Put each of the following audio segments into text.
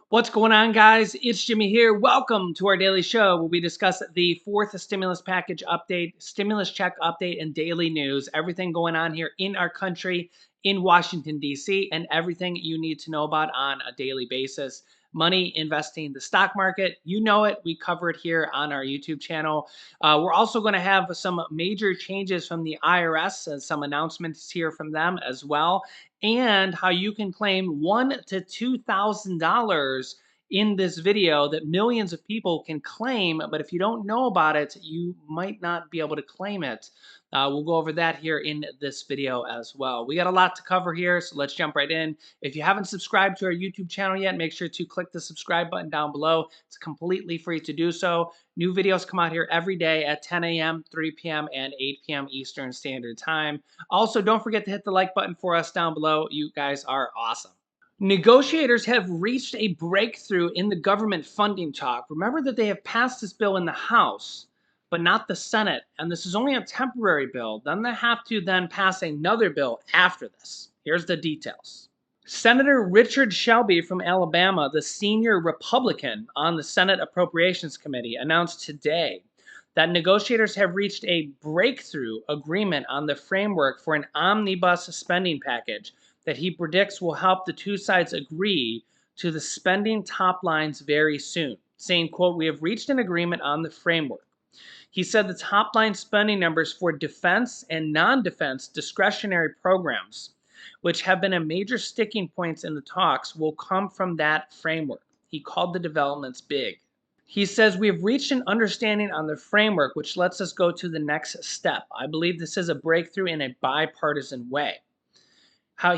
What's going on, guys? It's Jimmy here. Welcome to our daily show where we discuss the fourth stimulus package update, stimulus check update, and daily news. Everything going on here in our country, in Washington, D.C., and everything you need to know about on a daily basis. Money, investing, the stock market, you know it. We cover it here on our YouTube channel. We're also going to have some major changes from the IRS and some announcements here from them as well, and how you can claim $1,000 to $2,000 in this video that millions of people can claim. But if you don't know about it, you might not be able to claim it. We'll go over that here in this video as well. We got a lot to cover here, so let's jump right in. If you haven't subscribed to our YouTube channel yet, make sure to click the subscribe button down below. It's completely free to do so. New videos come out here every day at 10 a.m., 3 p.m., and 8 p.m. Eastern Standard Time. Also, don't forget to hit the like button for us down below. You guys are awesome. Negotiators have reached a breakthrough in the government funding talk. Remember that they have passed this bill in the House, but not the Senate. And this is only a temporary bill. Then they have to then pass another bill after this. Here's the details. Senator Richard Shelby from Alabama, the senior Republican on the Senate Appropriations Committee, announced today that negotiators have reached a breakthrough agreement on the framework for an omnibus spending package that he predicts will help the two sides agree to the spending top lines very soon, saying, quote, "We have reached an agreement on the framework." He said the top line spending numbers for defense and non-defense discretionary programs, which have been a major sticking points in the talks, will come from that framework. He called the developments big. He says, "We have reached an understanding on the framework, which lets us go to the next step. I believe this is a breakthrough in a bipartisan way."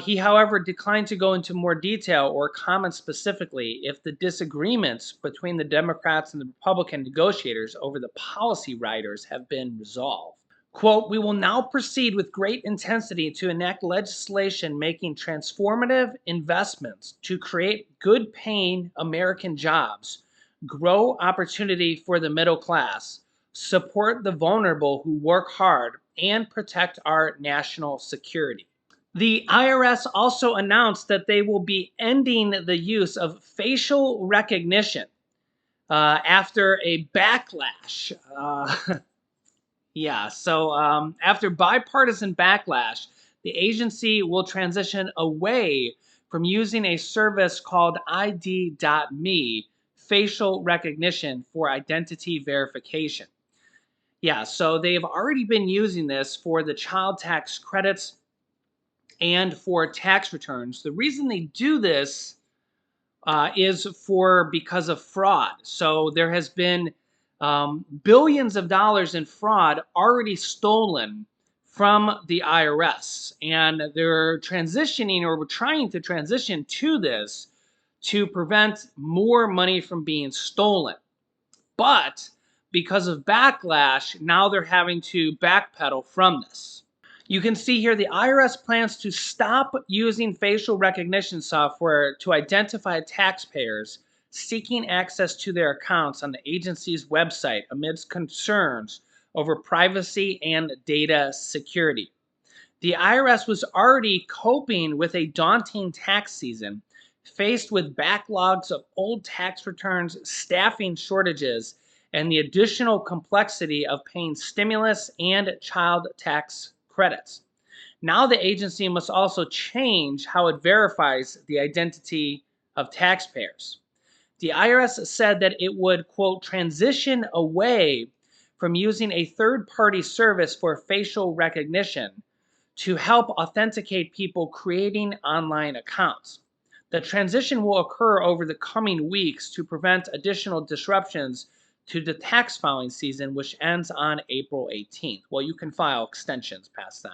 He, however, declined to go into more detail or comment specifically if the disagreements between the Democrats and the Republican negotiators over the policy riders have been resolved. Quote, "We will now proceed with great intensity to enact legislation making transformative investments to create good paying American jobs, grow opportunity for the middle class, support the vulnerable who work hard, and protect our national security." The IRS also announced that they will be ending the use of facial recognition after a backlash. After bipartisan backlash, the agency will transition away from using a service called ID.me, facial recognition for identity verification. Yeah, so they've already been using this for the child tax credits and for tax returns. The reason they do this is because of fraud. So there has been billions of dollars in fraud already stolen from the IRS, and they're transitioning, or we're trying to transition to this to prevent more money from being stolen. But because of backlash, now they're having to backpedal from this. You can see here the IRS plans to stop using facial recognition software to identify taxpayers seeking access to their accounts on the agency's website amidst concerns over privacy and data security. The IRS was already coping with a daunting tax season, faced with backlogs of old tax returns, staffing shortages, and the additional complexity of paying stimulus and child tax credits. Now the agency must also change how it verifies the identity of taxpayers. The IRS said that it would, quote, "transition away from using a third-party service for facial recognition to help authenticate people creating online accounts. The transition will occur over the coming weeks to prevent additional disruptions to the tax filing season, which ends on April 18th. Well, you can file extensions past then.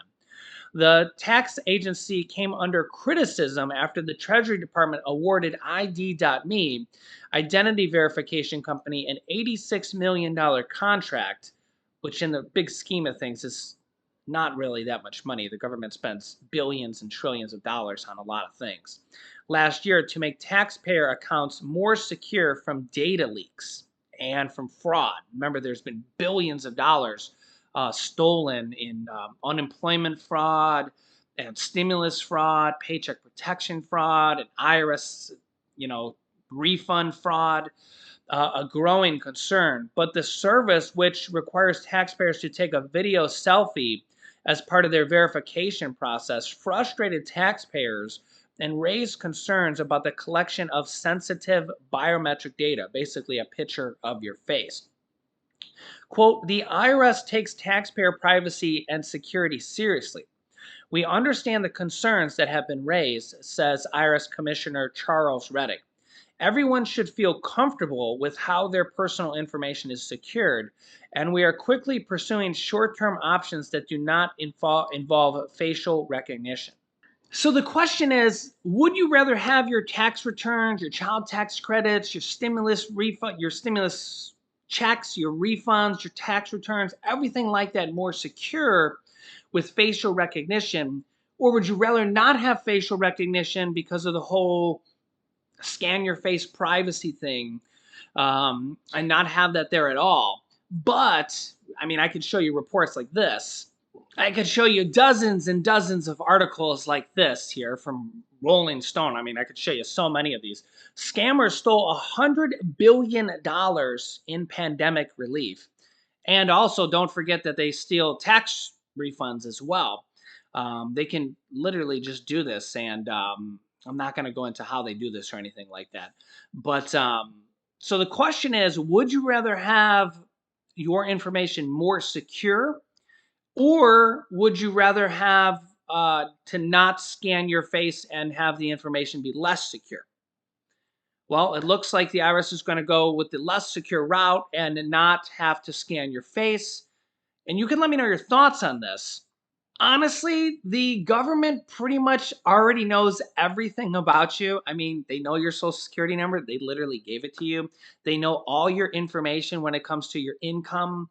The tax agency came under criticism after the Treasury Department awarded ID.me, identity verification company, an $86 million contract, which in the big scheme of things is not really that much money. The government spends billions and trillions of dollars on a lot of things. Last year, to make taxpayer accounts more secure from data leaks and from fraud. Remember, there's been billions of dollars stolen in unemployment fraud and stimulus fraud, paycheck protection fraud, and IRS, refund fraud, a growing concern. But the service, which requires taxpayers to take a video selfie as part of their verification process, frustrated taxpayers and raised concerns about the collection of sensitive biometric data, basically a picture of your face. Quote, the IRS takes taxpayer privacy and security seriously. We understand the concerns that have been raised, says IRS Commissioner Charles Reddick. Everyone should feel comfortable with how their personal information is secured, and we are quickly pursuing short-term options that do not involve facial recognition. So the question is, would you rather have your tax returns, your child tax credits, your stimulus refund, your stimulus checks, your refunds, your tax returns, everything like that more secure with facial recognition? Or would you rather not have facial recognition because of the whole scan your face privacy thing, and not have that there at all? But I mean, I could show you reports like this. I could show you dozens and dozens of articles like this here from Rolling Stone. I mean, I could show you so many of these. Scammers stole $100 billion in pandemic relief. And also, don't forget that they steal tax refunds as well. They can literally just do this, and I'm not going to go into how they do this or anything like that. But so the question is, would you rather have your information more secure, or would you rather have to not scan your face and have the information be less secure? Well, it looks like the IRS is going to go with the less secure route and not have to scan your face. And you can let me know your thoughts on this. Honestly, the government pretty much already knows everything about you. I mean, they know your social security number. They literally gave it to you. They know all your information when it comes to your income,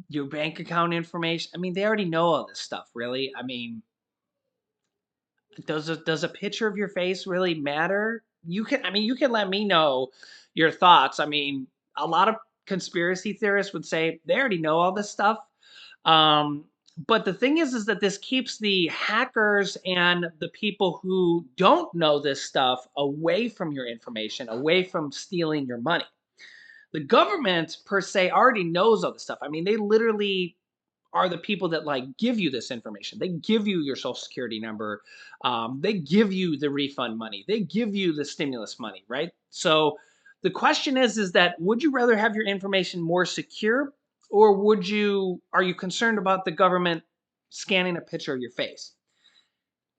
your bank account information. I mean, they already know all this stuff, really. I mean, does a picture of your face really matter? You can let me know your thoughts. I mean, a lot of conspiracy theorists would say they already know all this stuff. Um, but the thing is that this keeps the hackers and the people who don't know this stuff away from your information, away from stealing your money. The government per se already knows all this stuff. I mean, they literally are the people that like give you this information. They give you your social security number. They give you the refund money. They give you the stimulus money, right? So the question is that would you rather have your information more secure, or are you concerned about the government scanning a picture of your face?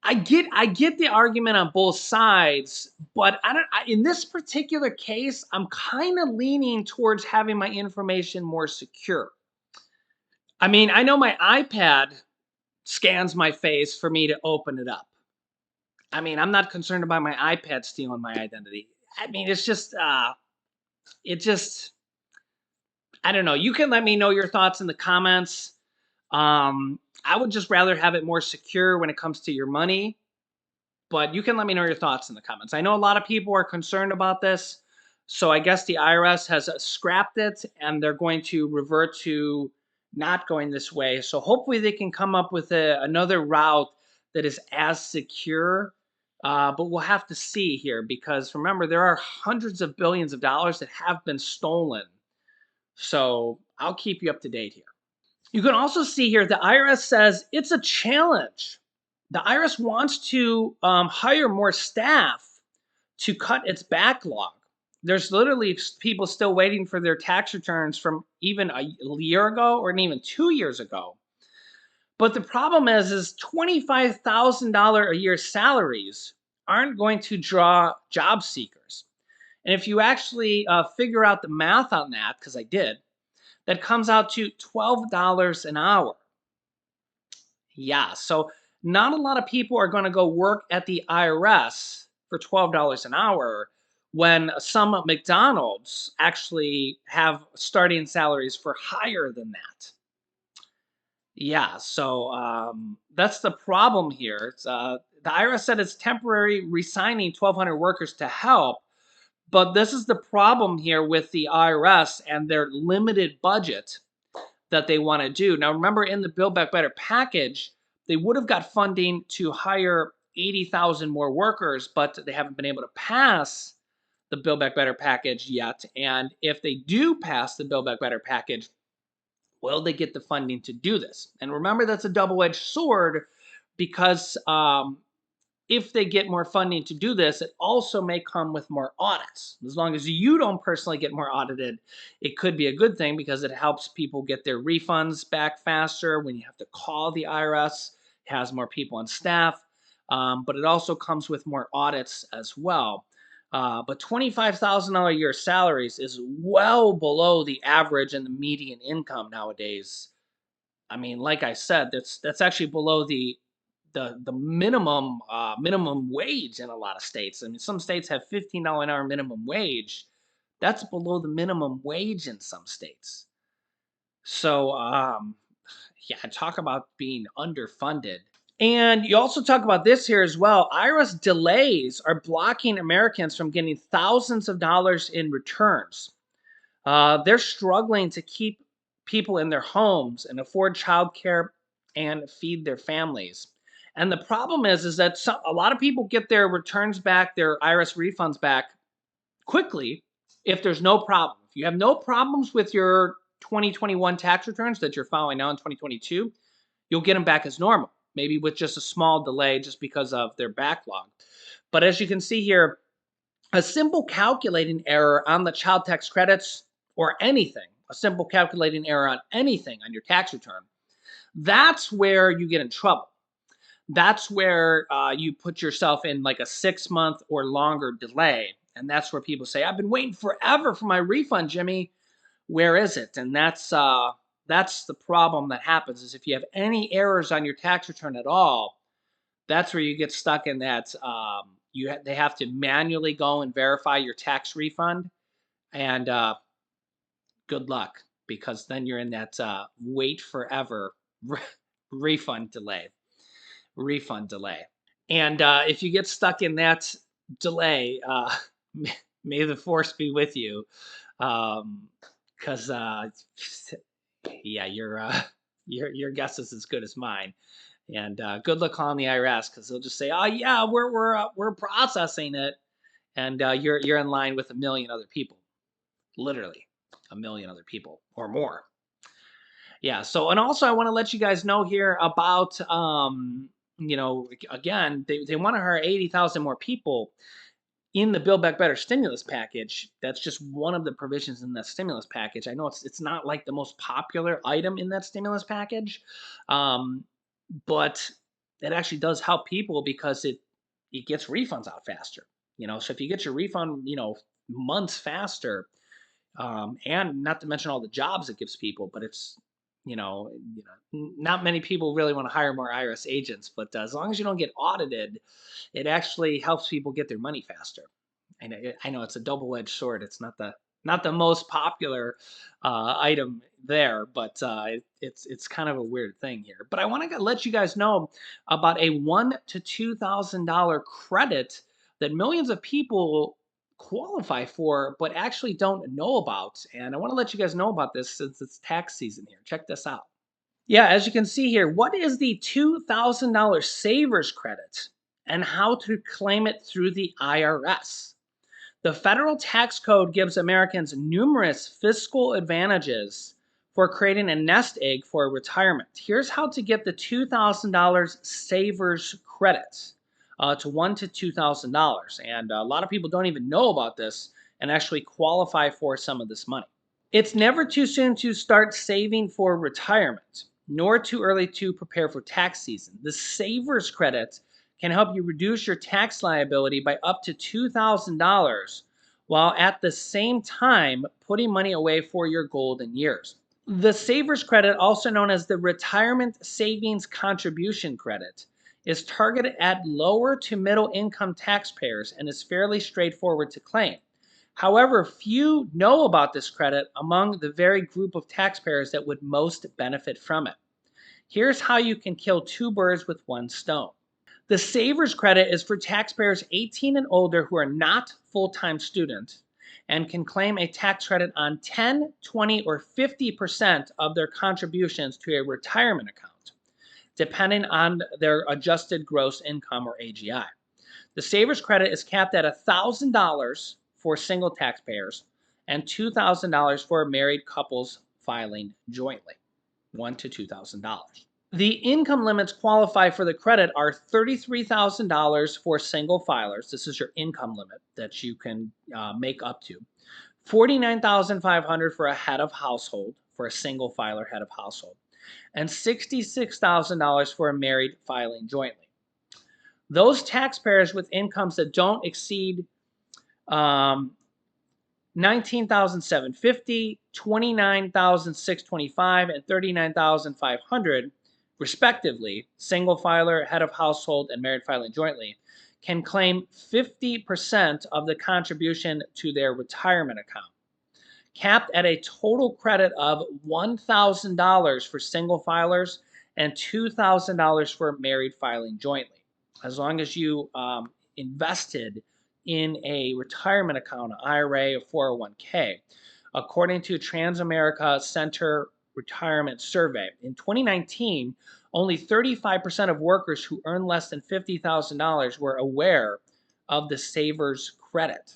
I get the argument on both sides, but in this particular case, I'm kind of leaning towards having my information more secure. I mean, I know my iPad scans my face for me to open it up. I mean, I'm not concerned about my iPad stealing my identity. I mean, it just, I don't know. You can let me know your thoughts in the comments. I would just rather have it more secure when it comes to your money, but you can let me know your thoughts in the comments. I know a lot of people are concerned about this, so I guess the IRS has scrapped it and they're going to revert to not going this way. So hopefully they can come up with another route that is as secure. But we'll have to see here, because remember, there are hundreds of billions of dollars that have been stolen. So I'll keep you up to date here. You can also see here the IRS says it's a challenge. The IRS wants to hire more staff to cut its backlog. There's literally people still waiting for their tax returns from even a year ago or even 2 years ago. But the problem is $25,000 a year salaries aren't going to draw job seekers. And if you actually figure out the math on that, because I did, that comes out to $12 an hour. Yeah, so not a lot of people are going to go work at the IRS for $12 an hour when some McDonald's actually have starting salaries for higher than that. Yeah, so that's the problem here. The IRS said it's temporary resigning 1,200 workers to help, but this is the problem here with the IRS and their limited budget that they want to do. Now, remember, in the Build Back Better package, they would have got funding to hire 80,000 more workers, but they haven't been able to pass the Build Back Better package yet. And if they do pass the Build Back Better package, will they get the funding to do this? And remember, that's a double-edged sword because if they get more funding to do this, it also may come with more audits. As long as you don't personally get more audited, it could be a good thing because it helps people get their refunds back faster when you have to call the IRS. It has more people on staff, but it also comes with more audits as well. But $25,000 a year salaries is well below the average and the median income nowadays. I mean, like I said, that's actually below the minimum wage in a lot of states. I mean, some states have $15 an hour minimum wage. That's below the minimum wage in some states. So, yeah, talk about being underfunded. And you also talk about this here as well. IRS delays are blocking Americans from getting thousands of dollars in returns. They're struggling to keep people in their homes and afford childcare and feed their families. And the problem is that a lot of people get their returns back, their IRS refunds back quickly if there's no problem. If you have no problems with your 2021 tax returns that you're filing now in 2022, you'll get them back as normal, maybe with just a small delay just because of their backlog. But as you can see here, a simple calculating error on the child tax credits or anything, a simple calculating error on anything on your tax return, that's where you get in trouble. That's where you put yourself in like a 6-month or longer delay. And that's where people say, I've been waiting forever for my refund, Jimmy. Where is it? And that's the problem that happens is if you have any errors on your tax return at all, that's where you get stuck in that they have to manually go and verify your tax refund, and good luck because then you're in that wait forever refund delay, and if you get stuck in that delay, may the force be with you, because yeah, your guess is as good as mine. And good luck calling the IRS because they'll just say, "Oh yeah, we're processing it," and you're in line with a million other people, literally a million other people or more. Yeah. So and also I want to let you guys know here about again they want to hire 80,000 more people in the Build Back Better stimulus package. That's just one of the provisions in that stimulus package. I know it's not like the most popular item in that stimulus package. But it actually does help people because it gets refunds out faster. So if you get your refund, months faster, and not to mention all the jobs it gives people, but it's not many people really want to hire more IRS agents, but as long as you don't get audited, it actually helps people get their money faster. And I know it's a double-edged sword. It's not the most popular item there, but it's kind of a weird thing here. But I want to let you guys know about a $1,000 to $2,000 credit that millions of people qualify for, but actually don't know about. And I want to let you guys know about this since it's tax season here. Check this out. Yeah, as you can see here, what is the $2,000 savers credit and how to claim it through the IRS? The federal tax code gives Americans numerous fiscal advantages for creating a nest egg for retirement. Here's how to get the $2,000 savers credit to $1,000 to $2,000. And a lot of people don't even know about this and actually qualify for some of this money. It's never too soon to start saving for retirement, nor too early to prepare for tax season. The savers credit can help you reduce your tax liability by up to $2,000 while at the same time putting money away for your golden years. The savers credit, also known as the retirement savings contribution credit, is targeted at lower to middle income taxpayers and is fairly straightforward to claim. However, few know about this credit among the very group of taxpayers that would most benefit from it. Here's how you can kill two birds with one stone. The savers credit is for taxpayers 18 and older who are not full-time students and can claim a tax credit on 10, 20, or 50% of their contributions to a retirement account, depending on their adjusted gross income or AGI. The savers credit is capped at $1,000 for single taxpayers and $2,000 for married couples filing jointly, $1,000 to $2,000. The income limits qualify for the credit are $33,000 for single filers. This is your income limit that you can make up to. $49,500 for a head of household, for a single filer head of household, and $66,000 for a married filing jointly. Those taxpayers with incomes that don't exceed $19,750, $29,625, and $39,500, respectively, single filer, head of household, and married filing jointly, can claim 50% of the contribution to their retirement account, capped at a total credit of $1,000 for single filers and $2,000 for married filing jointly, as long as you invested in a retirement account, an IRA, or 401k. According to Transamerica Center Retirement Survey, in 2019, only 35% of workers who earn less than $50,000 were aware of the Savers credit.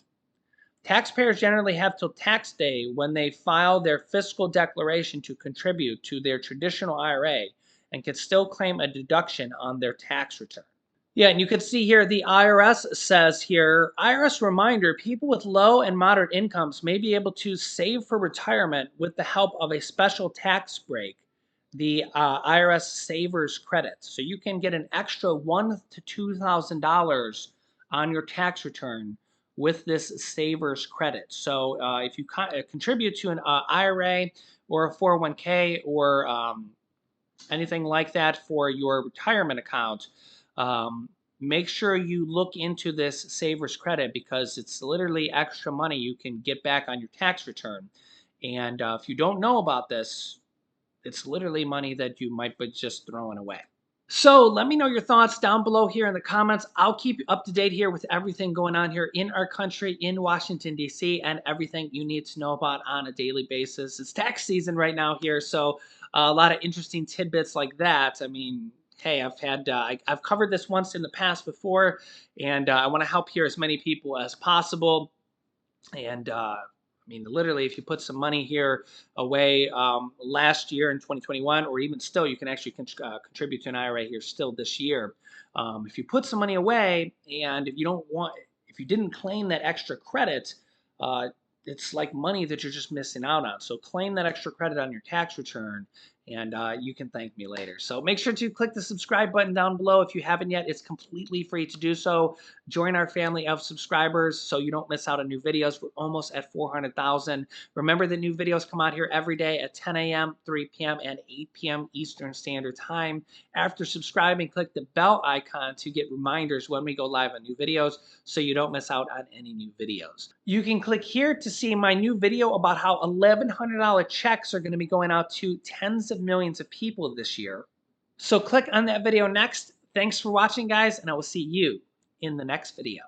Taxpayers generally have till tax day when they file their fiscal declaration to contribute to their traditional IRA and can still claim a deduction on their tax return. Yeah, and you can see here the IRS says here, IRS reminder, people with low and moderate incomes may be able to save for retirement with the help of a special tax break, the IRS Savers Credit. So you can get an extra $1,000 to $2,000 on your tax return with this Savers Credit. So if you contribute to an IRA or a 401k or anything like that for your retirement account, make sure you look into this Savers Credit, because it's literally extra money you can get back on your tax return. And if you don't know about this, it's literally money that you might be just throwing away. So let me know your thoughts down below here in the comments. I'll keep you up to date here with everything going on here in our country, in Washington, D.C., and everything you need to know about on a daily basis. It's tax season right now here, so a lot of interesting tidbits like that. I mean, hey, I've covered this once in the past before, and I want to help here as many people as possible. And I mean, literally, if you put some money here away last year in 2021, or even still, you can actually contribute to an IRA here still this year. If you put some money away, and if you didn't claim that extra credit, it's like money that you're just missing out on. So claim that extra credit on your tax return, and you can thank me later. So make sure to click the subscribe button down below if you haven't yet. It's completely free to do so. Join our family of subscribers so you don't miss out on new videos. We're almost at 400,000. Remember that new videos come out here every day at 10 a.m., 3 p.m., and 8 p.m. Eastern Standard Time. After subscribing, click the bell icon to get reminders when we go live on new videos so you don't miss out on any new videos. You can click here to see my new video about how $1,100 checks are going to be going out to tens of millions of people this year. So click on that video next. Thanks for watching, guys, and I will see you in the next video.